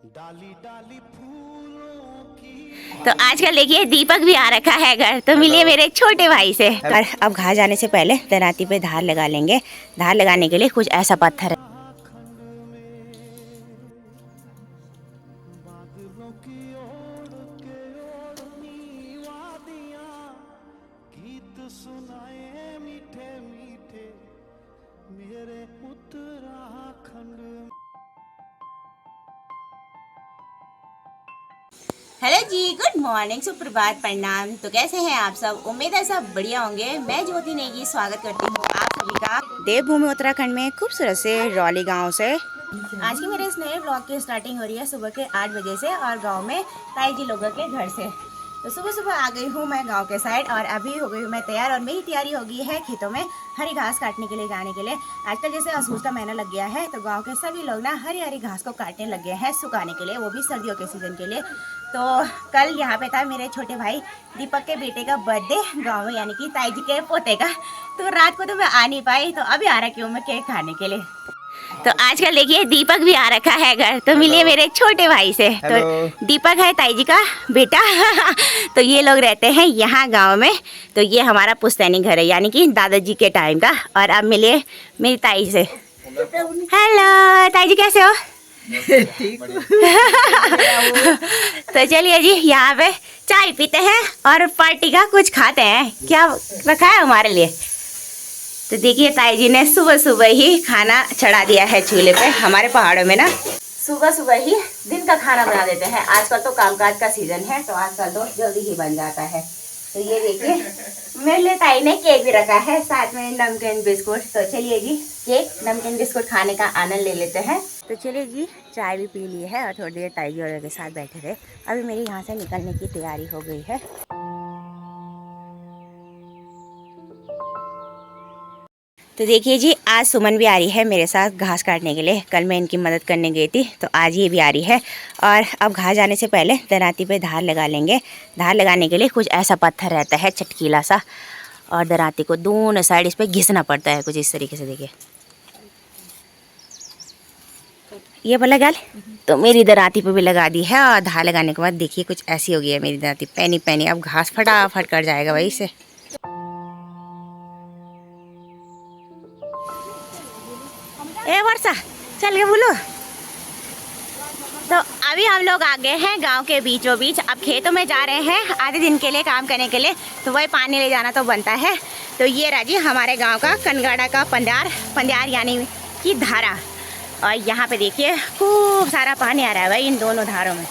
डाली डाली फूलों की। तो आजकल देखिए दीपक भी आ रखा है घर, तो मिलिए मेरे छोटे भाई से। और अब घर जाने से पहले दराती पे धार लगा लेंगे। धार लगाने के लिए कुछ ऐसा पत्थर है। खंड में बादलों की ओर के ओढ़नी वादियां, गीत सुनाए मीठे मीठे मेरे उत्तराखंड में। हेलो जी, गुड मॉर्निंग, सुप्रभात, प्रणाम। तो कैसे हैं आप सब? उम्मीद है सब बढ़िया होंगे। मैं ज्योति नेगी स्वागत करती हूँ आप सभी का देवभूमि उत्तराखंड में खूबसूरत से रौली गांव से। आज की मेरे इस नए ब्लॉग की स्टार्टिंग हो रही है सुबह के 8 बजे से और गांव में ताई जी लोगों के घर से। तो सुबह सुबह आ गई हूँ मैं गांव के साइड और अभी हो गई हूँ मैं तैयार और मेरी तैयारी हो गई है खेतों में हरी घास काटने के लिए जाने के लिए। आजकल जैसे असूस का महीना लग गया है तो गांव के सभी लोग ना हरी हरी घास को काटने लग गए हैं सुखाने के लिए, वो भी सर्दियों के सीजन के लिए। तो कल यहाँ पे था मेरे छोटे भाई दीपक के बेटे का बर्थडे गाँव में, यानी कि ताई जी के पोते का। तो रात को तो मैं आ नहीं पाई, तो अभी आ रखी हूँ मैं केक खाने के लिए। तो आजकल देखिए दीपक भी आ रखा है घर, तो मिलिए मेरे छोटे भाई से। तो दीपक है ताई जी का बेटा। तो ये लोग रहते हैं यहाँ गांव में। तो ये हमारा पुश्तैनी घर है, यानी कि दादाजी के टाइम का। और अब मिलिए मेरी ताई से। हेलो ताई जी, कैसे हो? तो चलिए जी, यहाँ पे चाय पीते हैं और पार्टी का कुछ खाते हैं। क्या रखा है हमारे लिए? तो देखिए ताई जी ने सुबह सुबह ही खाना चढ़ा दिया है चूल्हे पे। हमारे पहाड़ों में ना सुबह सुबह ही दिन का खाना बना देते हैं। आजकल तो कामकाज का सीजन है, तो आजकल तो जल्दी ही बन जाता है। तो ये देखिए मेरे लिए ताई ने केक भी रखा है, साथ में नमकीन बिस्कुट। तो चलिए जी, केक नमकीन बिस्कुट खाने का आनंद ले लेते हैं। तो चलिए जी, चाय भी पी ली है और थोड़ी देर ताई जी के साथ बैठे रहे। अभी मेरी यहाँ से निकलने की तैयारी हो गई है। तो देखिए जी, आज सुमन भी आ रही है मेरे साथ घास काटने के लिए। कल मैं इनकी मदद करने गई थी, तो आज ये भी आ रही है। और अब घास जाने से पहले दराती पे धार लगा लेंगे। धार लगाने के लिए कुछ ऐसा पत्थर रहता है चटकीला सा, और दराती को दोनों साइड इस पर घिसना पड़ता है कुछ इस तरीके से। देखिए ये वाला गाल तो मेरी दराती पे भी लगा दी है। और धार लगाने के बाद देखिए कुछ ऐसी हो गई है मेरी दराती, पैनी पैनी। अब घास फटाफट कट जाएगा वही से। ए वर्षा, चल के बोलो। तो अभी हम लोग आ गए हैं गांव के बीचों बीच। अब खेतों में जा रहे हैं आधे दिन के लिए काम करने के लिए, तो वही पानी ले जाना तो बनता है। तो ये राजी हमारे गांव का कनगाड़ा का पंद्यार यानी कि धारा। और यहाँ पे देखिए खूब सारा पानी आ रहा है भाई इन दोनों धारों में।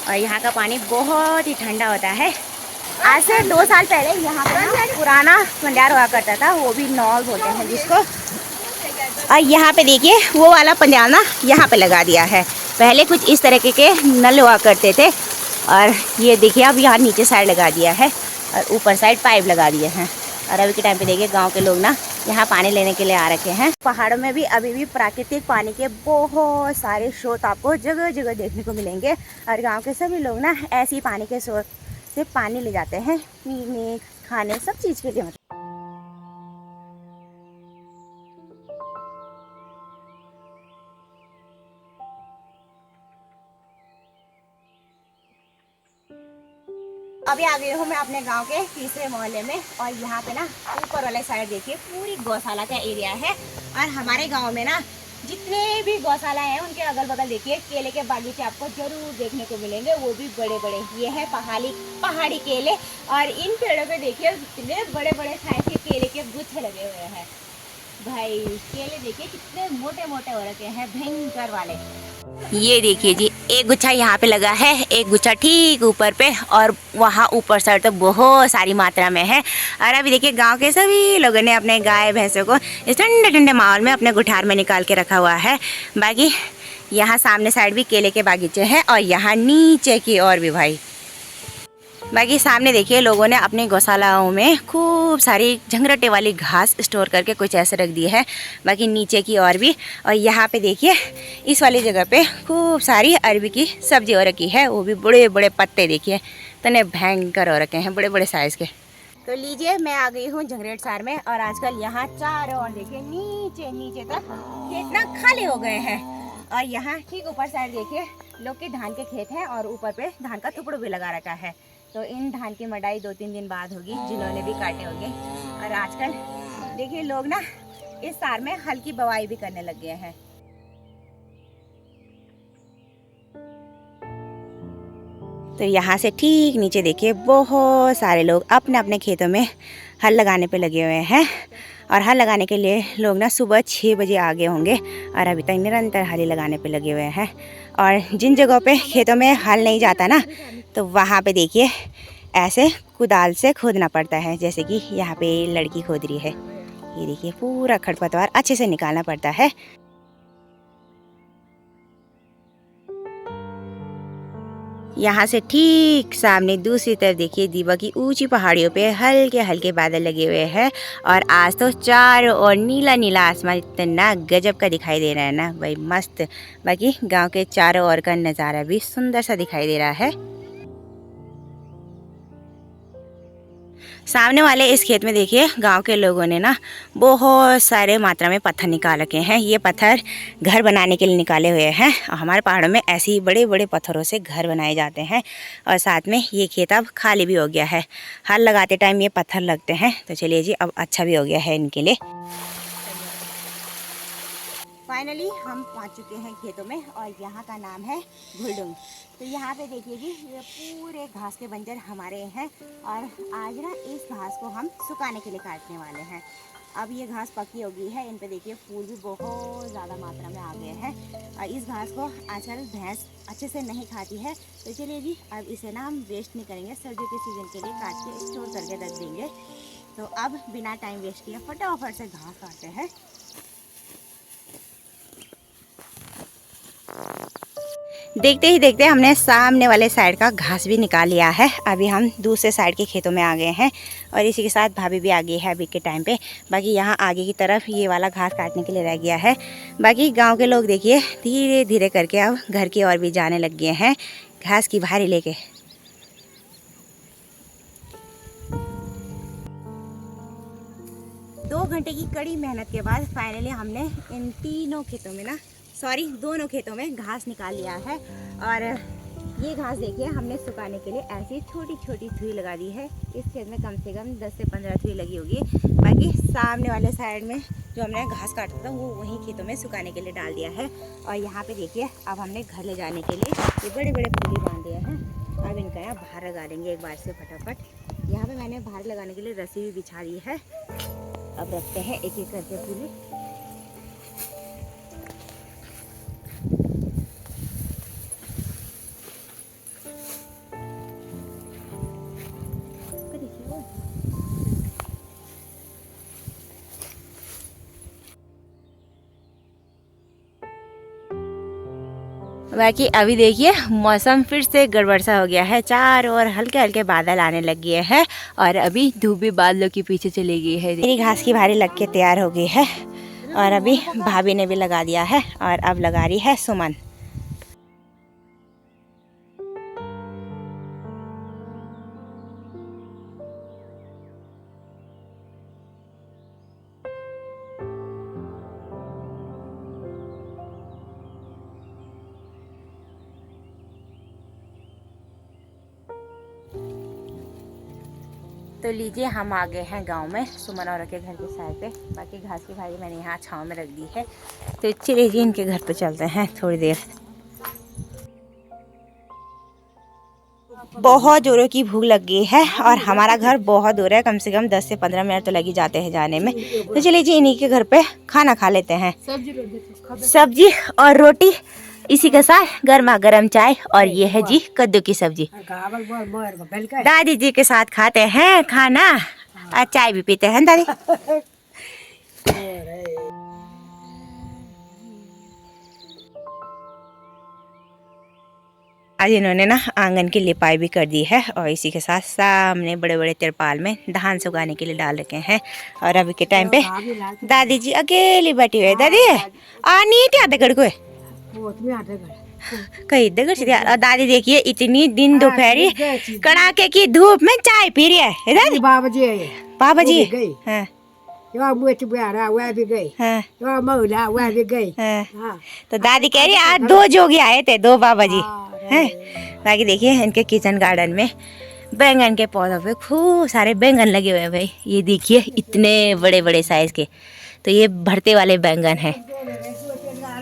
और यहाँ का पानी बहुत ही ठंडा होता है। आज से 2 साल पहले यहाँ पर पुराना पंद्यार हुआ करता था, वो भी नौल बोलते हैं जिसको। और यहाँ पे देखिए वो वाला पंद्यार ना यहाँ पे लगा दिया है। पहले कुछ इस तरह के नल हुआ करते थे, और ये देखिए अब यहाँ नीचे साइड लगा दिया है और ऊपर साइड पाइप लगा दिए हैं। और अभी के टाइम पे देखिए गांव के लोग ना यहाँ पानी लेने के लिए आ रखे हैं। पहाड़ों में भी अभी भी प्राकृतिक पानी के बहुत सारे स्रोत आपको जगह जगह देखने को मिलेंगे। और गाँव के सभी लोग ना ऐसे ही पानी के स्रोत से पानी ले जाते हैं पीने, खाने, सब चीज़ के लिए। अभी आ गई हूँ मैं अपने गांव के तीसरे मोहल्ले में। और यहाँ पे ना ऊपर वाले साइड देखिए पूरी गौशाला का एरिया है। और हमारे गांव में ना जितने भी गौशाला हैं उनके अगल बगल देखिए केले के बागीचे आपको जरूर देखने को मिलेंगे, वो भी बड़े बड़े। ये है पहाड़ी केले। और इन पेड़ों पे देखिए कितने बड़े बड़े साइज के केले के गुच्छे लगे हुए हैं भाई। केले देखिए कितने मोटे मोटे हो रखे हैं, भयंकर वाले। ये देखिए जी, एक गुच्छा यहाँ पे लगा है, एक गुच्छा ठीक ऊपर पे, और वहाँ ऊपर साइड तो बहुत सारी मात्रा में है। और अभी देखिए गांव के सभी लोगों ने अपने गाय भैंसों को इस ठंडे ठंडे माहौल में अपने गुठार में निकाल के रखा हुआ है। बाकी यहाँ सामने साइड भी केले के बागीचे हैं, और यहाँ नीचे की और भी भाई। बाकी सामने देखिए लोगों ने अपनी गौशालाओं में खूब सारी झंगरटे वाली घास स्टोर करके कुछ ऐसे रख दी है। बाकी नीचे की और भी। और यहाँ पे देखिए इस वाली जगह पे खूब सारी अरबी की सब्जी हो रखी है, वो भी बड़े बड़े पत्ते देखिए तने भयंकर हो रखे हैं, बड़े बड़े साइज़ के। तो लीजिए मैं आ गई हूँ झंगरेटसार में। और आजकल यहाँ चारों ओर देखिए नीचे नीचे तक कितना खाली हो गए हैं। और यहाँ ठीक ऊपर साइड देखिए लोग के धान के खेत हैं और ऊपर पे धान का थुपड़ भी लगा रखा है। तो इन धान की मड़ाई 2-3 दिन बाद होगी, जिन्होंने भी काटे होंगे। और आजकल देखिए लोग ना इस साल में हल्की बवाई भी करने लग गए हैं। तो यहाँ से ठीक नीचे देखिए बहुत सारे लोग अपने अपने खेतों में हल लगाने पे लगे हुए हैं। और हल लगाने के लिए लोग ना सुबह 6 बजे आ गए होंगे और अभी तक निरंतर हल लगाने पे लगे हुए हैं। और जिन जगहों पे खेतों में हल नहीं जाता ना, तो वहाँ पे देखिए ऐसे कुदाल से खोदना पड़ता है। जैसे कि यहाँ पे लड़की खोद रही है, ये देखिए पूरा खरपतवार अच्छे से निकालना पड़ता है। यहाँ से ठीक सामने दूसरी तरफ देखिए दीवा की ऊंची पहाड़ियों पे हल्के हल्के बादल लगे हुए हैं। और आज तो चारों ओर नीला नीला आसमान इतना गजब का दिखाई दे रहा है ना भाई, मस्त। बाकी गांव के चारों ओर का नज़ारा भी सुंदर सा दिखाई दे रहा है। सामने वाले इस खेत में देखिए गांव के लोगों ने ना बहुत सारे मात्रा में पत्थर निकाल रखे हैं। ये पत्थर घर बनाने के लिए निकाले हुए हैं। हमारे पहाड़ों में ऐसे ही बड़े बड़े पत्थरों से घर बनाए जाते हैं। और साथ में ये खेत अब खाली भी हो गया है। हल लगाते टाइम ये पत्थर लगते हैं। तो चलिए जी, अब अच्छा भी हो गया है इनके लिए। फाइनली हम पहुंच चुके हैं खेतों में और यहाँ का नाम है घुलडुंग। तो यहाँ पे देखिए जी, ये पूरे घास के बंजर हमारे हैं। और आज ना इस घास को हम सुखाने के लिए काटने वाले हैं। अब ये घास पकी हो गई है, इन पे देखिए फूल भी बहुत ज़्यादा मात्रा में आ गए हैं। और इस घास को आजकल भैंस अच्छे से नहीं खाती है। तो चलिए जी, अब इसे ना हम वेस्ट नहीं करेंगे, सर्दियों के सीज़न के लिए काट के स्टोर करके रख देंगे। तो अब बिना टाइम वेस्ट किए फटाफट से घास काटते हैं। देखते ही देखते हमने सामने वाले साइड का घास भी निकाल लिया है। अभी हम दूसरे साइड के खेतों में आ गए हैं और इसी के साथ भाभी भी आ गई है अभी के टाइम पे। बाकी यहाँ आगे की तरफ ये वाला घास काटने के लिए रह गया है। बाकी गांव के लोग देखिए धीरे धीरे करके अब घर की ओर भी जाने लग गए हैं घास की भारी लेके। दो घंटे की कड़ी मेहनत के बाद फाइनली हमने इन तीनों खेतों में ना दोनों खेतों में घास निकाल लिया है। और ये घास देखिए हमने सुखाने के लिए ऐसी छोटी छोटी सुई लगा दी है। इस खेत में कम से कम 10 से 15 सुई लगी होगी। बाकी सामने वाले साइड में जो हमने घास काटा था वो वहीं खेतों में सुखाने के लिए डाल दिया है। और यहाँ पे देखिए अब हमने घर ले जाने के लिए ये बड़े बड़े पुली बांध दिए हैं। अब इनका यहाँ बाहर लगा देंगे एक बार से फटाफट। यहाँ पे मैंने बाहर लगाने के लिए रस्सी भी बिछा दी है। अब रखते हैं एक एक करके पुली। बाकी अभी देखिए मौसम फिर से गड़बड़ सा हो गया है। चारों ओर हल्के हल्के बादल आने लग गए हैं और अभी धूप भी बादलों के पीछे चली गई है। मेरी घास की भारी लग के तैयार हो गई है और अभी भाभी ने भी लगा दिया है और अब लगा रही है सुमन। तो लीजिए हम आ गए हैं गांव में सुमन और के घर के साइड पे। बाकी घास की भारी मैंने यहाँ छांव में रख दी है। तो चलिए जी इनके घर पे चलते हैं थोड़ी देर। बहुत जोरों की भूख लग गई है और हमारा घर बहुत दूर है, कम से कम 10 से 15 मिनट तो लग ही जाते हैं जाने में। तो चलिए जी इन्हीं के घर पे खाना खा लेते हैं। सब्जी और रोटी, इसी के साथ गर्मा गर्म चाय। और ये है जी कद्दू की सब्जी। दादी जी के साथ खाते हैं खाना और चाय भी पीते हैं दादी। आज इन्होंने ना आंगन की लिपाई भी कर दी है और इसी के साथ सामने बड़े बड़े तिरपाल में धान सुखाने के लिए डाल रखे हैं। और अभी के टाइम पे दादी जी अकेली बैठी हुई है। दादी आनी आते गढ़ को कहीं दगड़ से और दादी देखिए इतनी दिन दोपहरी कड़ाके की धूप में चाय पी रही है। दादी बाबा जी हाँ यो मुझ बुआरा वह भी गई, हाँ यो मौला वह भी गई। हाँ। हाँ तो दादी कह रही आज 2 जोगी आए थे, 2 बाबा जी हैं। हाँ, बाकी देखिए इनके किचन गार्डन में बैंगन के पौधों पे खूब सारे बैंगन लगे हुए हैं भाई। ये देखिए इतने बड़े बड़े साइज के, तो ये भरते वाले बैंगन हैं।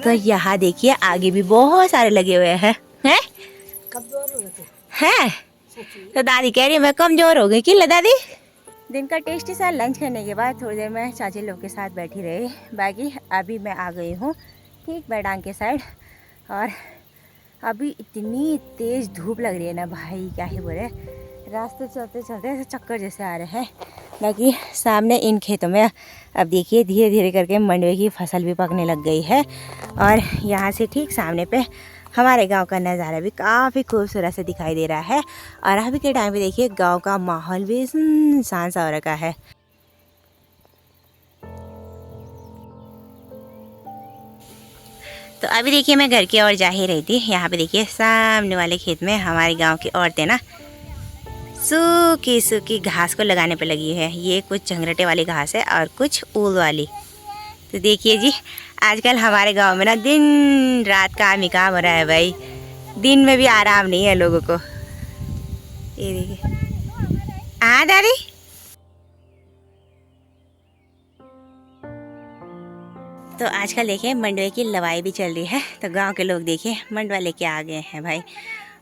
तो यहाँ देखिए आगे भी बहुत सारे लगे हुए हैं हैं कमजोर हो गए हैं। तो दादी कह रही है मैं कमजोर हो गई कि ले दादी। दिन का टेस्टी सा लंच करने के बाद थोड़ी देर मैं चाची लोग के साथ बैठी रही। बाकी अभी मैं आ गई हूँ ठीक बैडांग के साइड, और अभी इतनी तेज़ धूप लग रही है ना भाई, क्या ही बोले। रास्ते चलते चलते ऐसे चक्कर जैसे आ रहे हैं। बाकी सामने इन खेतों में अब देखिए धीरे धीरे करके मंडवे की फसल भी पकने लग गई है, और यहाँ से ठीक सामने पे हमारे गांव का नज़ारा भी काफ़ी खूबसूरत से दिखाई दे रहा है। और अभी के टाइम पे देखिए गांव का माहौल भी सुनसान सा हो रखा है। तो अभी देखिए मैं घर की ओर जा ही रही थी। यहाँ पे देखिए सामने वाले खेत में हमारे गांव की औरतें ना सूखी सूखी घास को लगाने पे लगी है। ये कुछ झंगरटे वाली घास है और कुछ ऊल वाली। तो देखिए जी आजकल हमारे गांव में ना दिन रात काम ही काम हो रहा है भाई, दिन में भी आराम नहीं है लोगों को। ये देखिए हाँ दादी। तो आजकल देखिए मंडवे की लवाई भी चल रही है, तो गांव के लोग देखिए मंडवा लेके आ गए हैं भाई,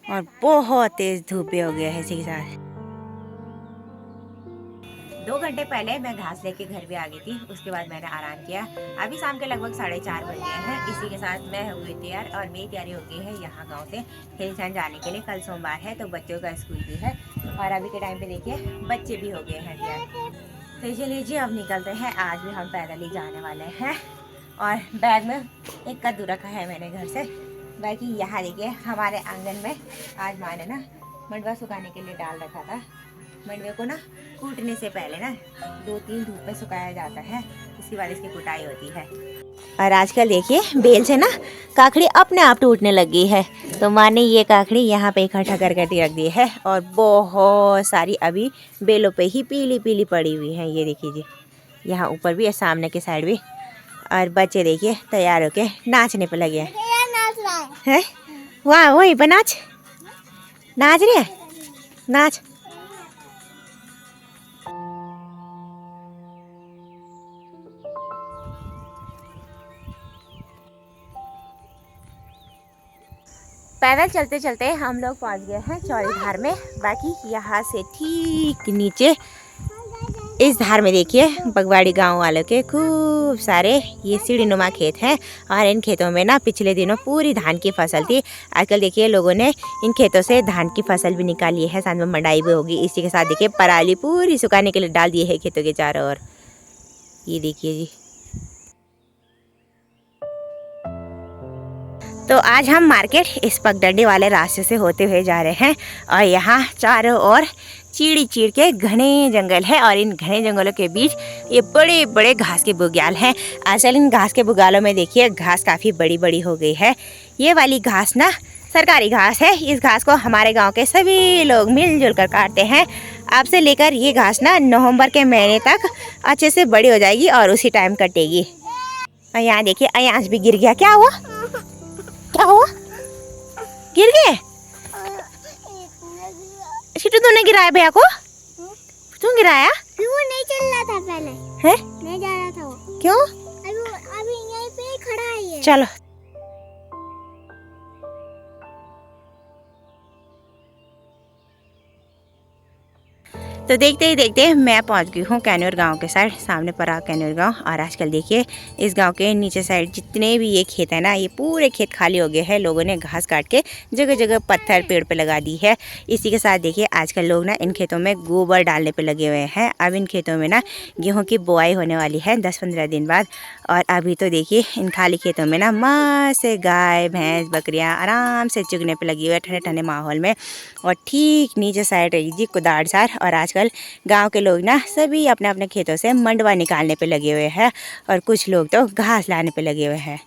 और बहुत तेज धूप भी हो गया है इसी के साथ। 2 घंटे पहले मैं घास लेके घर भी आ गई थी, उसके बाद मैंने आराम किया। अभी शाम के लगभग 4:30 बज गए हैं। इसी के साथ मैं हुई तैयार, और मेरी तैयारी हो गई है यहाँ गांव से हिलसन जाने के लिए। कल सोमवार है तो बच्चों का स्कूल भी है, और अभी के टाइम पे देखिए बच्चे भी हो गए हैं तैयार। तो चलिए जी अब निकलते हैं। आज भी हम पैदल ही जाने वाले हैं, और बैग में एक कद्दू रखा है मैंने घर से। बाकी यहाँ देखिए हमारे आंगन में आज माँ ने ना मंडवा सुखाने के लिए डाल रखा था। मंडवे को ना कूटने से पहले ना 2-3 धूप में सुखाया जाता है, उसके बाद इसकी कुटाई होती है। और आजकल देखिए बेल से ना काकड़ी अपने आप टूटने लग गई है, तो माँ ने ये काकड़ी यहाँ पे इकट्ठा कर रख दी है, और बहुत सारी अभी बेलों पे ही पीली पीली पड़ी हुई हैं। ये देखिए जी यहाँ ऊपर भी है, सामने के साइड भी। और बच्चे देखिए तैयार होके नाचने पे लगे हैं। वाह वहीं पर नाच रही है, नाच। पैदल चलते चलते हम लोग पहुंच गए हैं चौरी धार में। बाकी यहाँ से ठीक नीचे इस धार में देखिए बगवाड़ी गांव वालों के खूब सारे ये सीढ़ीनुमा खेत हैं, और इन खेतों में ना पिछले दिनों पूरी धान की फसल थी। आजकल देखिए लोगों ने इन खेतों से धान की फसल भी निकाली है, साथ में मंडाई भी होगी। इसी के साथ देखिए पराली पूरी सुखाने के लिए डाल दी है खेतों के चारों ओर। ये देखिए जी। तो आज हम मार्केट इस पगडंडी वाले रास्ते से होते हुए जा रहे हैं, और यहाँ चारों ओर चीड़ चीड़ के घने जंगल है, और इन घने जंगलों के बीच ये बड़े बड़े घास के बुग्याल हैं। असल इन घास के बुग्यालों में देखिए घास काफ़ी बड़ी बड़ी हो गई है। ये वाली घास ना सरकारी घास है। इस घास को हमारे गांव के सभी लोग मिलजुल कर काटते हैं। अब से लेकर ये घास ना नवंबर के महीने तक अच्छे से बड़ी हो जाएगी, और उसी टाइम कटेगी। और यहाँ देखिए अयांश भी गिर गया। क्या हुआ, क्या हुआ, गिर गए? शिटू तूने गिराया भैया को? तू गिराया? वो नहीं चल रहा था पहले, है नहीं जा रहा था वो। क्यों? अभी यहीं पे ही खड़ा है ये। चलो तो देखते ही देखते मैं पहुंच गई हूँ कैनूर गांव के साइड। सामने पड़ा कैनूर गांव, और आजकल देखिए इस गांव के नीचे साइड जितने भी ये खेत है ना, ये पूरे खेत खाली हो गए हैं। लोगों ने घास काट के जगह जगह पत्थर पेड़ पे लगा दी है। इसी के साथ देखिए आजकल लोग ना इन खेतों में गोबर डालने पे लगे हुए हैं। अब इन खेतों में ना गेहूँ की बुआई होने वाली है 10-15 दिन बाद, और अभी तो देखिए इन खाली खेतों में ना मस्त से गाय भैंस बकरियाँ आराम से चुगने पे लगी हुई है ठंडे ठंडे माहौल में। और ठीक नीचे साइड रही जी कुदाड़सार, और आजकल गांव के लोग ना सभी अपने अपने खेतों से मंडवा निकालने पे लगे हुए हैं, और कुछ लोग तो घास लाने पे लगे हुए हैं।